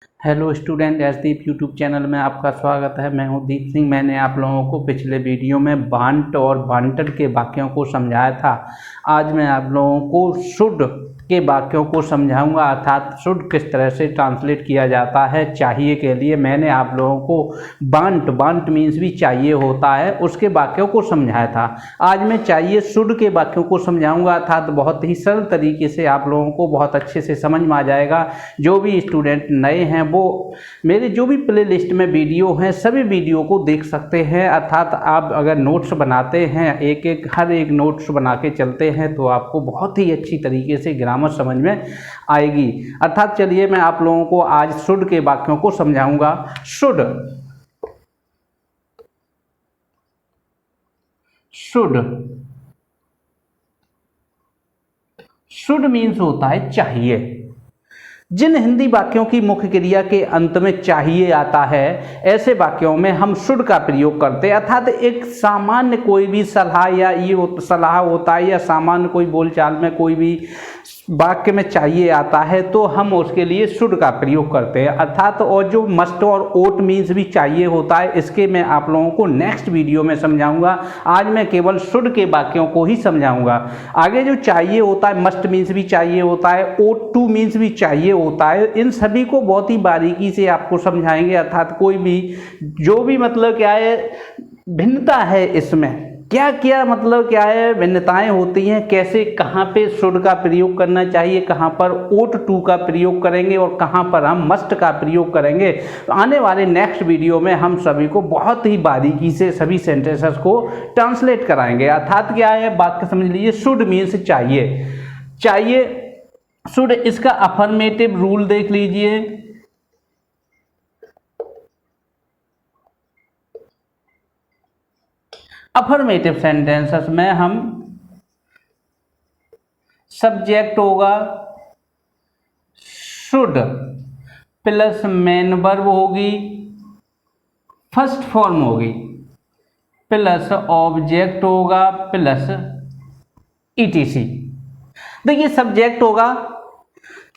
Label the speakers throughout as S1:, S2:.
S1: Hello student, एसदीप YouTube channel में आपका स्वागत है। मैं हूं दीप सिंह। मैंने आप लोगों को पिछले वीडियो में बांट और बांटल के वाक्यों को समझाया था। आज मैं आप लोगों को शुड के वाक्यों को समझाऊंगा, अर्थात शुड किस तरह से ट्रांसलेट किया जाता है चाहिए के लिए। मैंने आप लोगों को बांट मीन्स भी चाहिए होता है, उसके वाक्यों को समझाया था। आज मैं चाहिए शुड के वाक्यों को समझाऊंगा, अर्थात बहुत ही सरल तरीके से आप लोगों को बहुत अच्छे से समझ में आ जाएगा। जो भी स्टूडेंट नए हैं वो मेरे जो भी प्ले लिस्ट में वीडियो हैं सभी वीडियो को देख सकते हैं। अर्थात आप अगर नोट्स बनाते हैं, हर एक नोट्स बना के चलते हैं तो आपको बहुत ही अच्छी तरीके से ग्रामर समझ में आएगी। अर्थात चलिए मैं आप लोगों को आज शुड के वाक्यों को समझाऊंगा। शुड शुड शुड मीन्स होता है चाहिए। जिन हिंदी वाक्यों की मुख्य क्रिया के अंत में चाहिए आता है, ऐसे वाक्यों में हम शुड का प्रयोग करते हैं। अर्थात एक सामान्य कोई भी सलाह या ये सलाह होता है या सामान्य कोई बोलचाल में कोई भी वाक्य में चाहिए आता है तो हम उसके लिए शुड का प्रयोग करते हैं। अर्थात और जो मस्ट और ओट मीन्स भी चाहिए होता है, इसके मैं आप लोगों को नेक्स्ट वीडियो में समझाऊंगा। आज मैं केवल शुड के वाक्यों को ही समझाऊंगा। आगे जो चाहिए होता है, मस्ट मीन्स भी चाहिए होता है, ओट टू मीन्स भी चाहिए होता है, इन सभी को बहुत ही बारीकी से आपको समझाएंगे। अर्थात कोई भी जो भी मतलब क्या है भिन्नता है, इसमें क्या क्या मतलब क्या है भिन्नताएं होती हैं, कैसे कहाँ पे शुड का प्रयोग करना चाहिए, कहाँ पर ओट टू का प्रयोग करेंगे और कहाँ पर हम मस्ट का प्रयोग करेंगे। तो आने वाले नेक्स्ट वीडियो में हम सभी को बहुत ही बारीकी से सभी सेंटेंसेस को ट्रांसलेट कराएंगे। अर्थात क्या है बात को समझ लीजिए। शुड मीन्स चाहिए शुड, इसका अफर्मेटिव रूल देख लीजिए। अफर्मेटिव सेंटेंसेस में हम सब्जेक्ट होगा शुड प्लस मेन वर्ब होगी, फर्स्ट फॉर्म होगी, प्लस ऑब्जेक्ट होगा प्लस ईटीसी। देखिए सब्जेक्ट होगा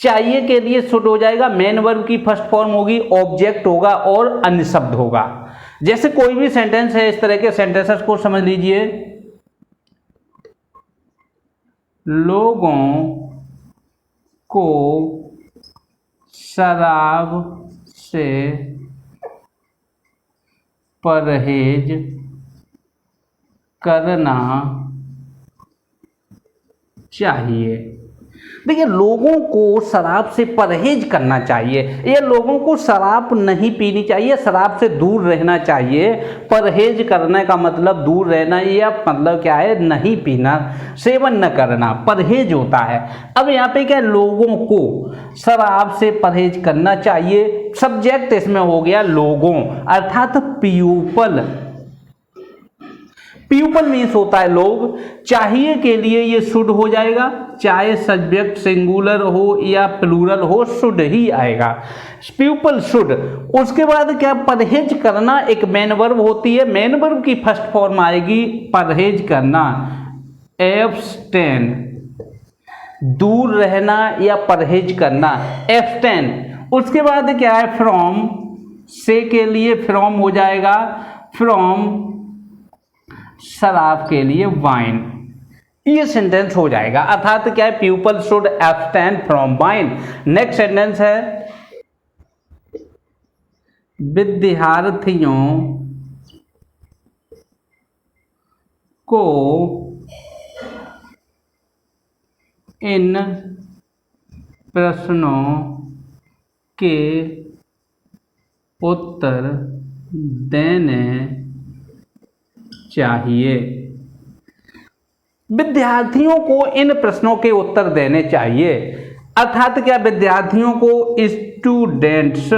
S1: चाहिए के लिए शुड हो जाएगा, मेन वर्ब की फर्स्ट फॉर्म होगी, ऑब्जेक्ट होगा और अन्य शब्द होगा। जैसे कोई भी सेंटेंस है, इस तरह के सेंटेंसेस को समझ लीजिए। लोगों को शराब से परहेज करना चाहिए। देखिए लोगों को शराब से परहेज करना चाहिए, ये लोगों को शराब नहीं पीनी चाहिए, शराब से दूर रहना चाहिए। परहेज करने का मतलब दूर रहना, या मतलब क्या है नहीं पीना, सेवन न करना, परहेज होता है। अब यहाँ पे क्या लोगों को शराब से परहेज करना चाहिए, सब्जेक्ट इसमें हो गया लोगों, अर्थात पीपल। पीपल मीन्स होता है लोग, चाहिए के लिए ये शुड हो जाएगा, चाहे सब्जेक्ट सिंगुलर हो या प्लूरल हो शुड ही आएगा। People should. उसके बाद क्या परहेज करना एक मेन वर्ब होती है, मेन वर्ब की फर्स्ट फॉर्म आएगी परहेज करना, एब्सटेन, दूर रहना या परहेज करना, एब्सटेन। उसके बाद क्या है फ्रॉम, से के लिए फ्रॉम हो जाएगा, फ्रॉम शराब के लिए वाइन, ये सेंटेंस हो जाएगा। अर्थात क्या है people should abstain from wine. Next sentence है विद्यार्थियों को इन प्रश्नों के उत्तर देने चाहिए। विद्यार्थियों को इन प्रश्नों के उत्तर देने चाहिए, अर्थात क्या विद्यार्थियों को, स्टूडेंट्स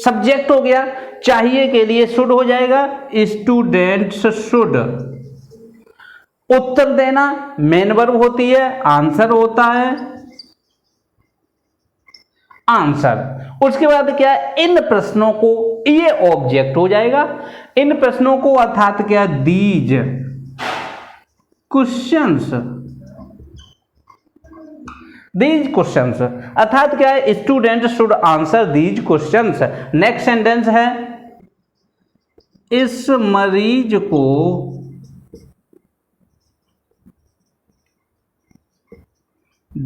S1: सब्जेक्ट हो गया, चाहिए के लिए शुड हो जाएगा, स्टूडेंट्स शुड। उत्तर देना मेन वर्ब होती है, आंसर होता है आंसर। उसके बाद क्या इन प्रश्नों को, ये ऑब्जेक्ट हो जाएगा, इन प्रश्नों को अर्थात क्या दीज क्वेश्चंस दीज क्वेश्चंस, अर्थात क्या है, student should answer these questions. Next sentence है, इस मरीज को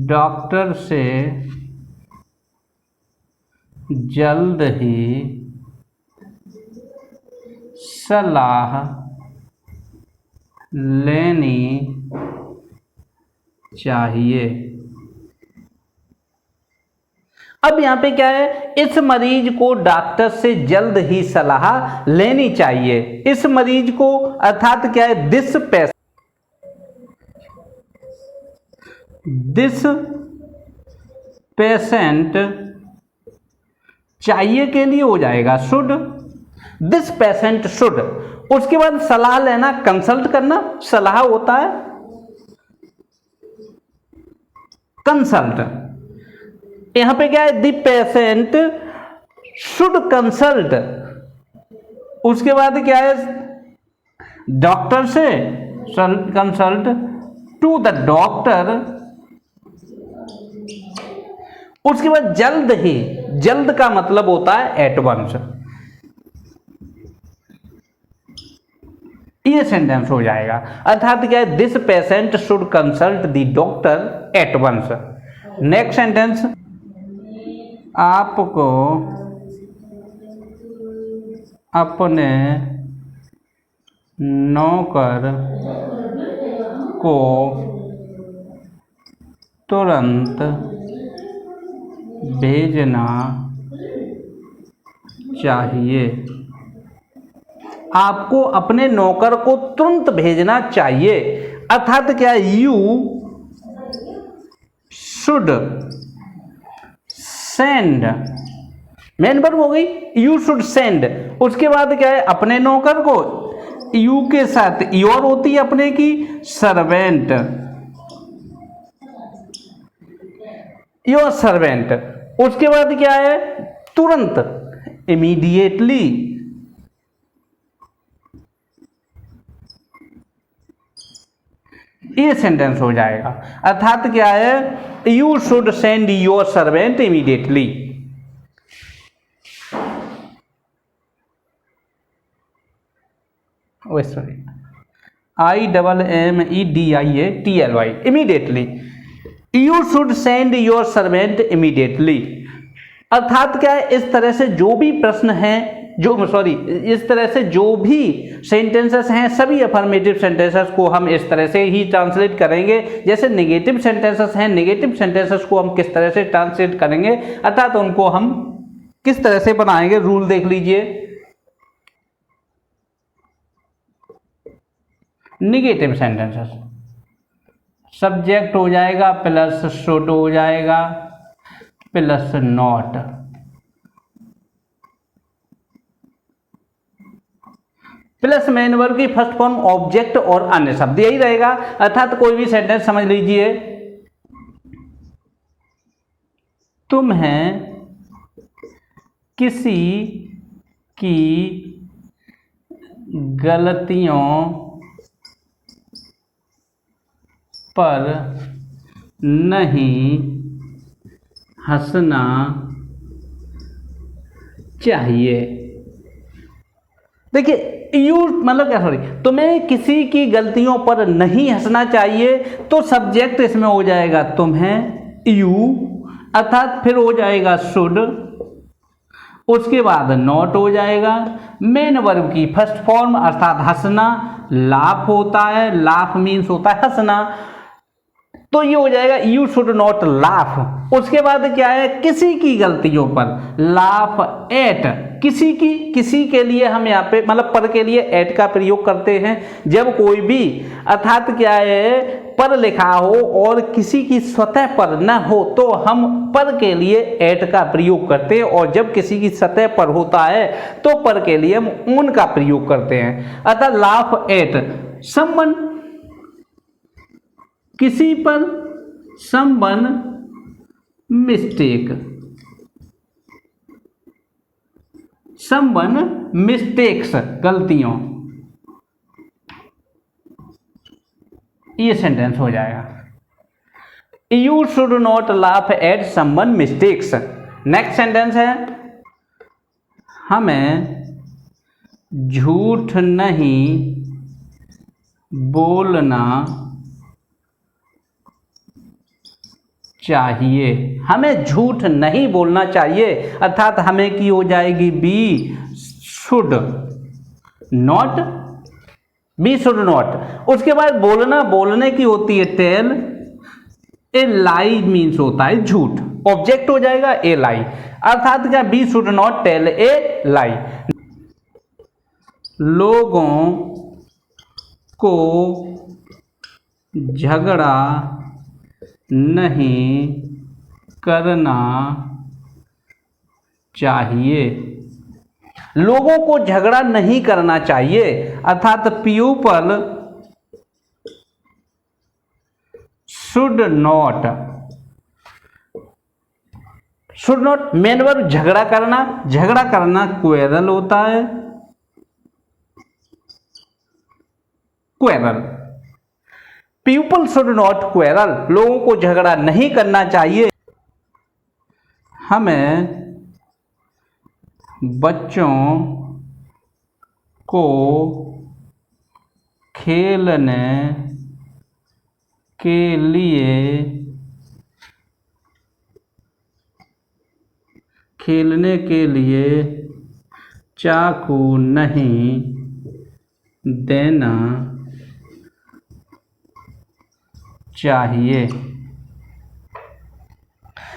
S1: डॉक्टर से जल्द ही सलाह लेनी चाहिए। अब यहां पे क्या है, इस मरीज को डॉक्टर से जल्द ही सलाह लेनी चाहिए। इस मरीज को अर्थात क्या है, दिस पेशेंट चाहिए के लिए हो जाएगा शुड, दिस पेशेंट शुड। उसके बाद सलाह लेना, कंसल्ट करना, सलाह होता है कंसल्ट। यहां पे क्या है, द पेशेंट शुड कंसल्ट। उसके बाद क्या है, डॉक्टर से कंसल्ट टू द डॉक्टर। उसके बाद जल्द ही, जल्द का मतलब होता है एट वंस। ये सेंटेंस हो जाएगा, अर्थात क्या है, this patient should consult the doctor at once. Next sentence, आपको अपने नौकर को तुरंत भेजना चाहिए। आपको अपने नौकर को तुरंत भेजना चाहिए, अर्थात क्या, you should send. Main verb हो गई, यू शुड सेंड। उसके बाद क्या है, अपने नौकर को, यू के साथ योर होती है अपने की, सर्वेंट, योर सर्वेंट। उसके बाद क्या है, तुरंत, इमीडिएटली। ये सेंटेंस हो जाएगा, अर्थात क्या है, you should send your servant immediately. Sorry, IMMEDIATLY, immediately. You should send your servant immediately. अर्थात क्या है, इस तरह से जो भी प्रश्न हैं, इस तरह से जो भी सेंटेंसेस हैं, सभी अफर्मेटिव सेंटेंसेस को हम इस तरह से ही ट्रांसलेट करेंगे। जैसे नेगेटिव सेंटेंसेस हैं, नेगेटिव सेंटेंसेस को हम किस तरह से ट्रांसलेट करेंगे, अर्थात उनको हम किस तरह से बनाएंगे, रूल देख लीजिए। नेगेटिव सेंटेंसेस, सब्जेक्ट हो जाएगा प्लस शुड हो जाएगा plus not, plus main verb की फर्स्ट फॉर्म ऑब्जेक्ट और अन्य शब्द, यही रहेगा। अर्थात कोई भी सेंटेंस समझ लीजिए, तुम्हें किसी की गलतियों पर नहीं हंसना चाहिए। देखिए, यू मतलब क्या, सॉरी, तुम्हें किसी की गलतियों पर नहीं हंसना चाहिए, तो सब्जेक्ट इसमें हो जाएगा तुम्हें, यू, अर्थात फिर हो जाएगा शुड, उसके बाद नॉट हो जाएगा, मेन वर्ब की फर्स्ट फॉर्म अर्थात हंसना, लाफ होता है, लाफ मीन्स होता है हंसना, तो ये हो जाएगा यू शुड नॉट लाफ। उसके बाद क्या है, किसी की गलतियों पर, लाफ एट, किसी के लिए हम यहाँ पे मतलब पर के लिए एट का प्रयोग करते हैं जब कोई भी अर्थात क्या है पर लिखा हो और किसी की सतह पर न हो तो हम पर के लिए एट का प्रयोग करते हैं, और जब किसी की सतह पर होता है तो पर के लिए हम उन का प्रयोग करते हैं। अतः लाफ एट समवन, किसी पर, समवन मिस्टेक, समवन मिस्टेक्स गलतियों, ये सेंटेंस हो जाएगा। You should not laugh at someone mistakes. Next sentence है, हमें झूठ नहीं बोलना चाहिए। हमें झूठ नहीं बोलना चाहिए, अर्थात हमें की हो जाएगी we should not, we should not. उसके बाद बोलना, बोलने की होती है टेल, ए लाई मीन्स होता है झूठ, ऑब्जेक्ट हो जाएगा ए लाई, अर्थात क्या we should not tell a lie. लोगों को झगड़ा नहीं करना चाहिए। लोगों को झगड़ा नहीं करना चाहिए, अर्थात people should not, should not main verb झगड़ा करना, झगड़ा करना क्वेरल होता है, quarrel. People should not quarrel, लोगों को झगड़ा नहीं करना चाहिए। हमें बच्चों को खेलने के लिए चाकू नहीं देना चाहिए।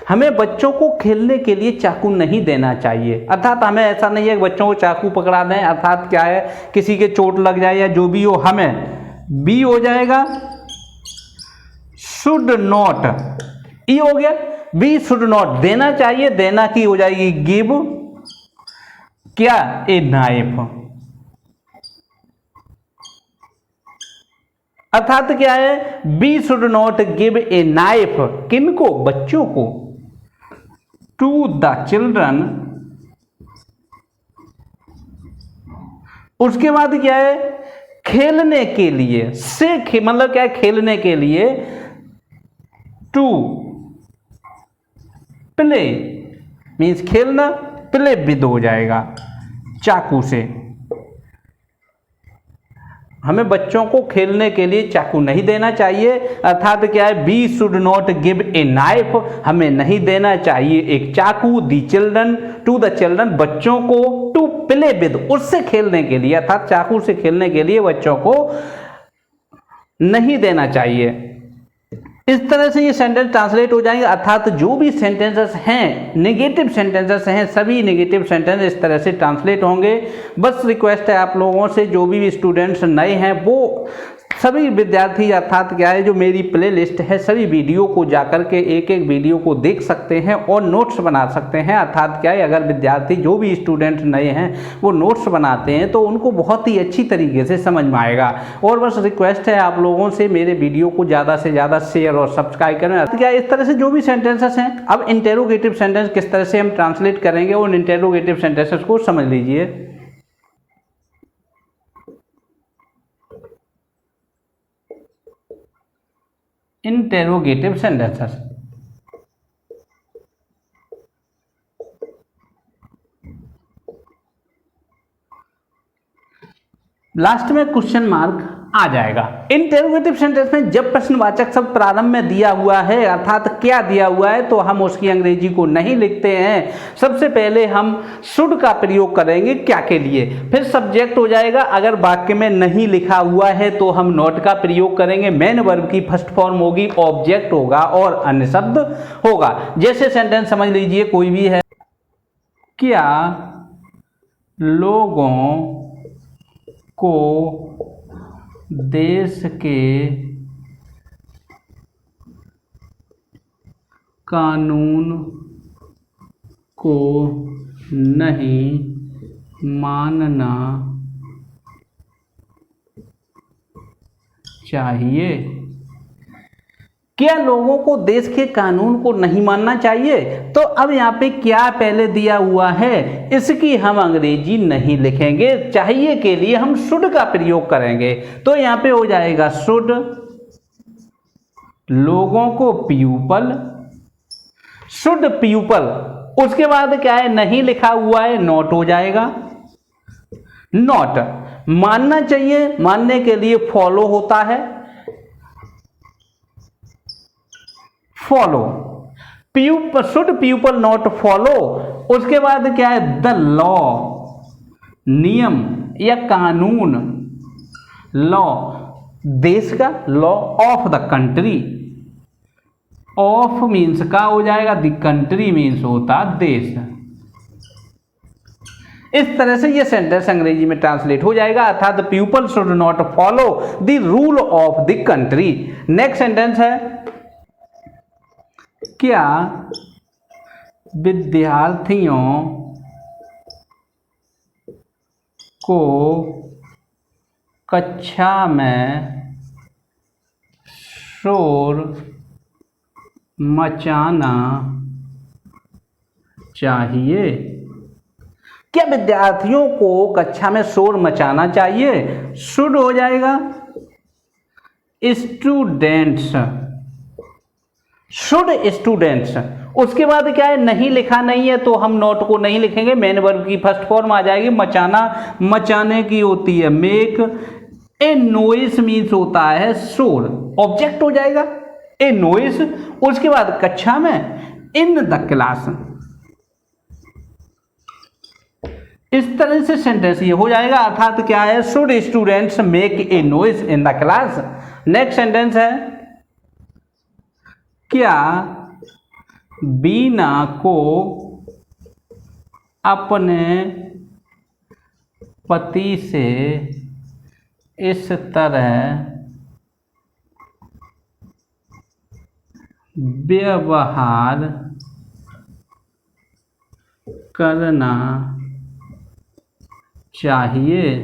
S1: हमें बच्चों को खेलने के लिए चाकू नहीं देना चाहिए, अर्थात हमें ऐसा नहीं है कि बच्चों को चाकू पकड़ा दें, अर्थात क्या है किसी के चोट लग जाए या जो भी हो, हमें बी हो जाएगा शुड नॉट, ई हो गया, बी शुड नॉट देना चाहिए, देना की हो जाएगी गिव क्या ए नाइफ, अर्थात क्या है we should not give a knife, किनको, बच्चों को, टू द चिल्ड्रन। उसके बाद क्या है खेलने के लिए, से मतलब क्या है खेलने के लिए, टू प्ले मीन्स खेलना, प्ले विद हो जाएगा चाकू से। हमें बच्चों को खेलने के लिए चाकू नहीं देना चाहिए, अर्थात क्या है we should not give a knife, हमें नहीं देना चाहिए एक चाकू, the children to the children, बच्चों को, टू प्ले विद उससे खेलने के लिए, अर्थात चाकू से खेलने के लिए बच्चों को नहीं देना चाहिए। इस तरह से ये सेंटेंस ट्रांसलेट हो जाएंगे, अर्थात जो भी सेंटेंसेस हैं नेगेटिव सेंटेंसेस हैं, सभी नेगेटिव सेंटेंस इस तरह से ट्रांसलेट होंगे। बस रिक्वेस्ट है आप लोगों से, जो भी स्टूडेंट्स नए हैं वो सभी विद्यार्थी, अर्थात क्या है जो मेरी प्ले लिस्ट है सभी वीडियो को जाकर के एक एक वीडियो को देख सकते हैं और नोट्स बना सकते हैं, अर्थात क्या है अगर विद्यार्थी जो भी स्टूडेंट नए हैं वो नोट्स बनाते हैं तो उनको बहुत ही अच्छी तरीके से समझ में आएगा। और बस रिक्वेस्ट है आप लोगों से मेरे वीडियो को ज़्यादा से ज़्यादा शेयर और सब्सक्राइब करें। क्या इस तरह से जो भी सेंटेंसेस हैं, अब इंटेरोगेटिव सेंटेंस किस तरह से हम ट्रांसलेट करेंगे उन इंटेरोगेटिव सेंटेंसेस को समझ लीजिए। इंटेरोगेटिव सेंटेंसेस, लास्ट में क्वेश्चन मार्क आ जाएगा। इंटेरोगेटिव सेंटेंस में जब प्रश्नवाचक शब्द प्रारंभ में दिया हुआ है, अर्थात क्या दिया हुआ है, तो हम उसकी अंग्रेजी को नहीं लिखते हैं। सबसे पहले हम शुड का प्रयोग करेंगे क्या के लिए, फिर सब्जेक्ट हो जाएगा। अगर वाक्य में नहीं लिखा हुआ है तो हम नॉट का प्रयोग करेंगे। मेन वर्ब की फर्स्ट फॉर्म होगी, ऑब्जेक्ट होगा और अन्य शब्द होगा। जैसे सेंटेंस समझ लीजिए कोई भी है, क्या लोगों को देश के कानून को नहीं मानना चाहिए। क्या लोगों को देश के कानून को नहीं मानना चाहिए, तो अब यहाँ पे क्या पहले दिया हुआ है, इसकी हम अंग्रेजी नहीं लिखेंगे, चाहिए के लिए हम शुड का प्रयोग करेंगे। तो यहाँ पे हो जाएगा शुड लोगों को पीपल, शुड पीपल, उसके बाद क्या है, नहीं लिखा हुआ है, नॉट हो जाएगा। नॉट मानना चाहिए, मानने के लिए फॉलो होता है, follow. People, should people not follow, उसके बाद क्या है, द लॉ, नियम या कानून, लॉ देश का, law of the country, of means का हो जाएगा, द कंट्री मीन्स होता देश। इस तरह से ये सेंटेंस अंग्रेजी में ट्रांसलेट हो जाएगा, अर्थात the people should not follow the rule of the country. Next sentence है, क्या विद्यार्थियों को कक्षा में शोर मचाना चाहिए? क्या विद्यार्थियों को कक्षा में शोर मचाना चाहिए? शुड हो जाएगा, स्टूडेंट्स, शुड स्टूडेंट्स। उसके बाद क्या है, नहीं लिखा नहीं है तो हम नॉट को नहीं लिखेंगे, मेन वर्ब की फर्स्ट फॉर्म आ जाएगी, मचाना, मचाने की होती है मेक, ए नॉइस मीन्स होता है शोर, ऑब्जेक्ट हो जाएगा ए नॉइस। उसके बाद कक्षा में, इन द क्लास। इस तरह से सेंटेंस ये हो जाएगा, अर्थात क्या है, should students make a noise in the class. Next sentence है, क्या बीना को अपने पति से इस तरह व्यवहार करना चाहिए?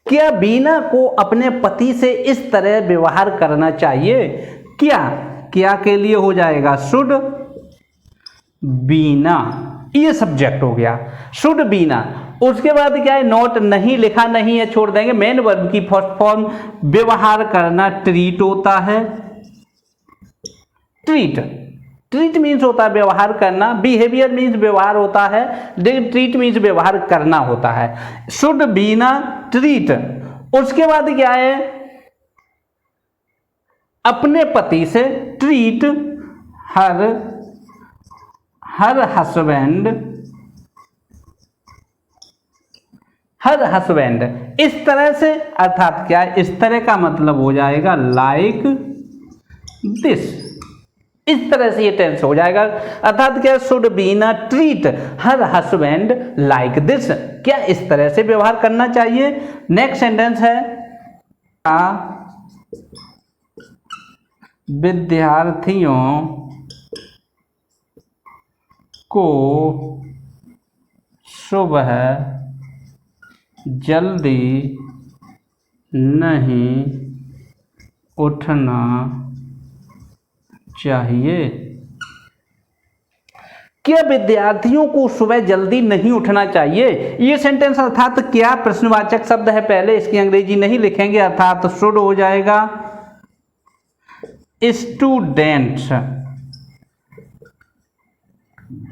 S1: क्या बीना को अपने पति से इस तरह व्यवहार करना चाहिए? क्या के लिए हो जाएगा, शुड बीना, ये सब्जेक्ट हो गया, शुड बीना। उसके बाद क्या है, नॉट, नहीं लिखा नहीं है, छोड़ देंगे, मेन वर्ब की फर्स्ट फॉर्म व्यवहार करना ट्रीट होता है, ट्रीट, ट्रीट मीन्स होता है व्यवहार करना, बिहेवियर मीन्स व्यवहार होता है, ट्रीट मीन्स व्यवहार करना होता है, शुड बीना ट्रीट। उसके बाद क्या है, अपने पति से, treat her husband, her husband, इस तरह से, अर्थात क्या है, इस तरह का मतलब हो जाएगा लाइक दिस, इस तरह से ये टेंस हो जाएगा, अर्थात क्या, should Bina treat her husband like this, क्या इस तरह से व्यवहार करना चाहिए। नेक्स्ट सेंटेंस है, विद्यार्थियों को सुबह जल्दी नहीं उठना चाहिए? क्या विद्यार्थियों को सुबह जल्दी नहीं उठना चाहिए? ये सेंटेंस, अर्थात क्या प्रश्नवाचक शब्द है पहले, इसकी अंग्रेजी नहीं लिखेंगे, अर्थात शुड हो जाएगा, स्टूडेंट्स,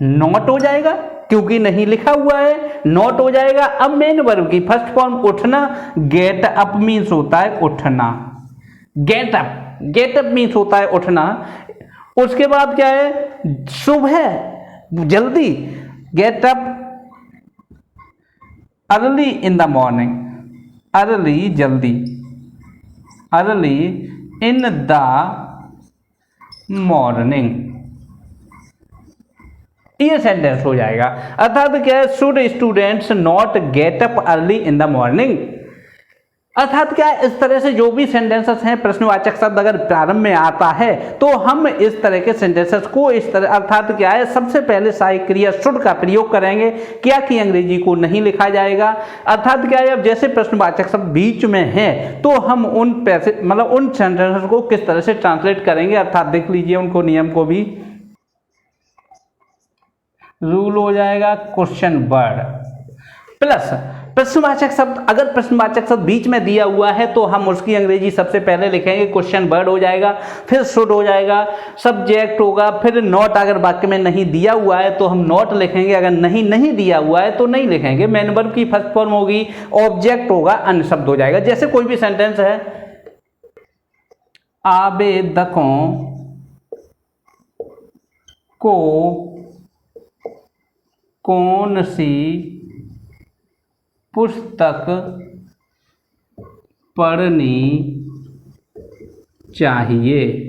S1: नॉट हो जाएगा क्योंकि नहीं लिखा हुआ है, नॉट हो जाएगा। अब मेन वर्ब की फर्स्ट फॉर्म उठना, गेट अप मीन्स होता है उठना, get up, get up means होता है उठना। उसके बाद क्या है, सुबह जल्दी, get up early in the morning, early जल्दी, अर्ली इन द मॉर्निंग, ये सेंटेंस हो जाएगा। अर्थात क्या है, should students not get up early in the morning. अर्थात क्या है, इस तरह से जो भी सेंटेंसेस हैं, प्रश्नवाचक शब्द अगर प्रारंभ में आता है तो हम इस तरह के सेंटेंसेस को इस तरह, अर्थात क्या है, सबसे पहले सहायक क्रिया शुड का प्रयोग करेंगे, क्या की अंग्रेजी को नहीं लिखा जाएगा। अर्थात क्या है, अब जैसे प्रश्नवाचक शब्द बीच में है तो हम उन पैसे, मतलब उन सेंटेंसेस को किस तरह से ट्रांसलेट करेंगे, अर्थात देख लीजिए उनको, नियम को भी। रूल हो जाएगा क्वेश्चन वर्ड प्लस प्रश्नवाचक शब्द, अगर प्रश्नवाचक शब्द बीच में दिया हुआ है तो हम उसकी अंग्रेजी सबसे पहले लिखेंगे, क्वेश्चन वर्ड हो जाएगा, फिर शुड हो जाएगा, सब्जेक्ट होगा, फिर नॉट। अगर वाक्य में नहीं दिया हुआ है तो हम नॉट लिखेंगे, अगर नहीं दिया हुआ है तो नहीं लिखेंगे। मेन वर्ब की फर्स्ट फॉर्म होगी, ऑब्जेक्ट होगा, अन्य शब्द हो जाएगा। जैसे कोई भी सेंटेंस है, आवेदकों को कौन सी पुस्तक पढ़नी चाहिए।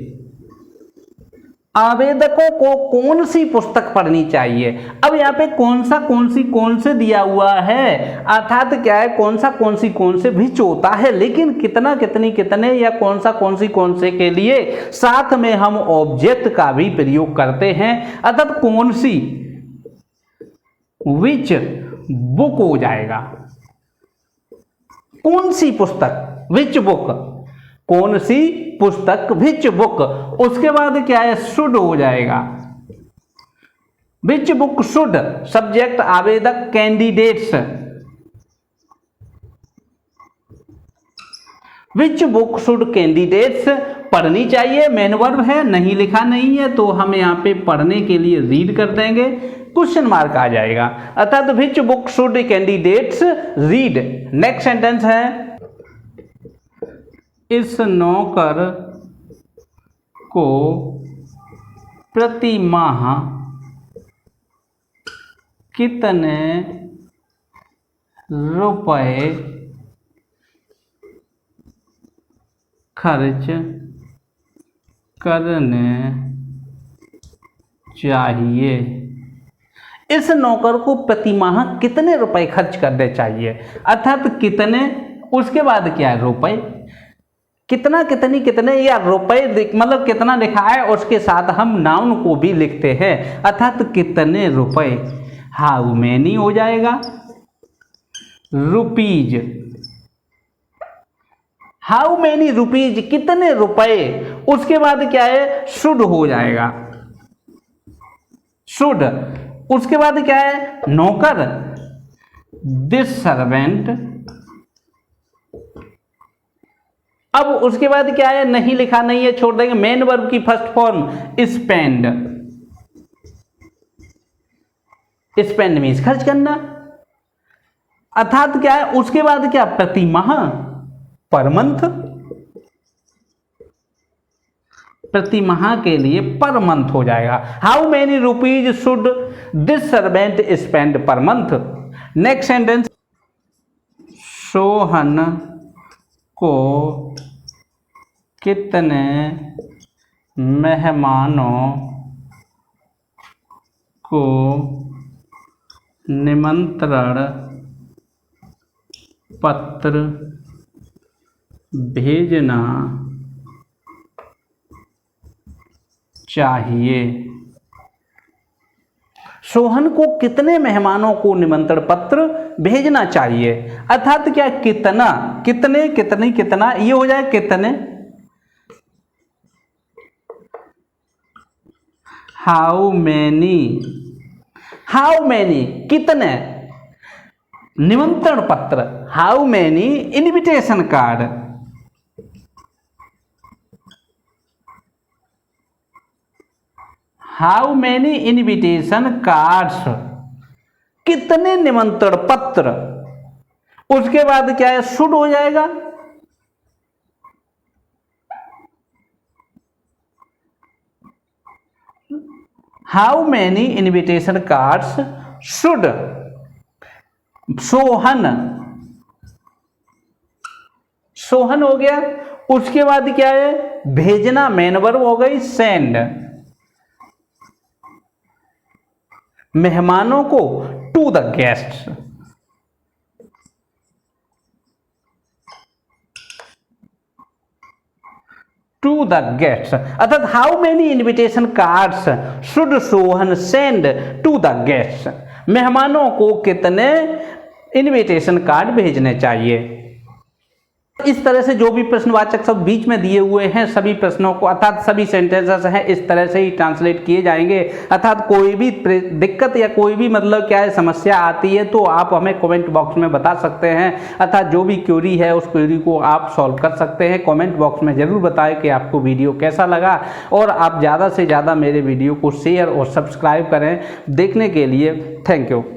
S1: आवेदकों को कौन सी पुस्तक पढ़नी चाहिए। अब यहाँ पे कौन से दिया हुआ है, अर्थात क्या है, कौन से विच होता है, लेकिन कितना कितनी कितने या कौन से के लिए साथ में हम ऑब्जेक्ट का भी प्रयोग करते हैं, अर्थात कौन सी, विच बुक हो जाएगा। कौन सी पुस्तक, विच बुक, कौन सी पुस्तक, विच बुक। उसके बाद क्या है, शुड हो जाएगा, विच बुक शुड, सब्जेक्ट आवेदक, candidates, which book should candidates पढ़नी चाहिए। मेन वर्ब है, नहीं लिखा नहीं है तो हम यहाँ पे पढ़ने के लिए रीड कर देंगे, क्वेश्चन मार्क आ जाएगा, अर्थात which book should candidates read. Next sentence है, इस नौकर को प्रति माह कितने रुपए खर्च करने चाहिए। इस नौकर को प्रति माह कितने रुपए खर्च करने चाहिए, अर्थात कितने, उसके बाद क्या है, रुपए, कितना, कितनी, कितने या रुपए, मतलब कितना लिखा है उसके साथ हम नाउन को भी लिखते हैं, अर्थात कितने रुपए, हाउ मैनी हो जाएगा, रुपीज, हाउ मैनी रुपीज, कितने रुपए। उसके बाद क्या है, शुड हो जाएगा, शुड। उसके बाद क्या है, नौकर, दिस सर्वेंट। अब उसके बाद क्या है, नहीं लिखा नहीं है, छोड़ देंगे। मेन वर्ब की first form spend, spend means खर्च करना, अर्थात क्या है, उसके बाद क्या, प्रति माह, पर मंथ, प्रति माह के लिए पर मंथ हो जाएगा। How many rupees should this servant spend per month. Next sentence, Sohan को कितने मेहमानों को निमंत्रण पत्र भेजना चाहिए। सोहन को कितने मेहमानों को निमंत्रण पत्र भेजना चाहिए, अर्थात क्या, कितना, कितने, कितनी, कितना, ये हो जाए कितने। हाउ मैनी, हाउ मैनी कितने, निमंत्रण पत्र, how many invitation card, how many invitation cards, कितने निमंत्रण पत्र। उसके बाद क्या है, शुड हो जाएगा, how many invitation cards should Sohan, Sohan हो गया। उसके बाद क्या है, भेजना, मेन वर्ब हो गई, सेंड, मेहमानों को to the guests, to the guests, अर्थात how many invitation cards should Sohan send to the guests, मेहमानों को कितने इनविटेशन कार्ड भेजने चाहिए। इस तरह से जो भी प्रश्नवाचक शब्द बीच में दिए हुए हैं सभी प्रश्नों को अर्थात सभी सेंटेंसेस हैं इस तरह से ही ट्रांसलेट किए जाएंगे। अर्थात कोई भी दिक्कत या कोई भी मतलब क्या है समस्या आती है तो आप हमें कमेंट बॉक्स में बता सकते हैं। अर्थात जो भी क्वेरी है उस क्वेरी को आप सॉल्व कर सकते हैं। कमेंट बॉक्स में ज़रूर बताएं कि आपको वीडियो कैसा लगा और आप ज़्यादा से ज़्यादा मेरे वीडियो को शेयर और सब्सक्राइब करें। देखने के लिए थैंक यू।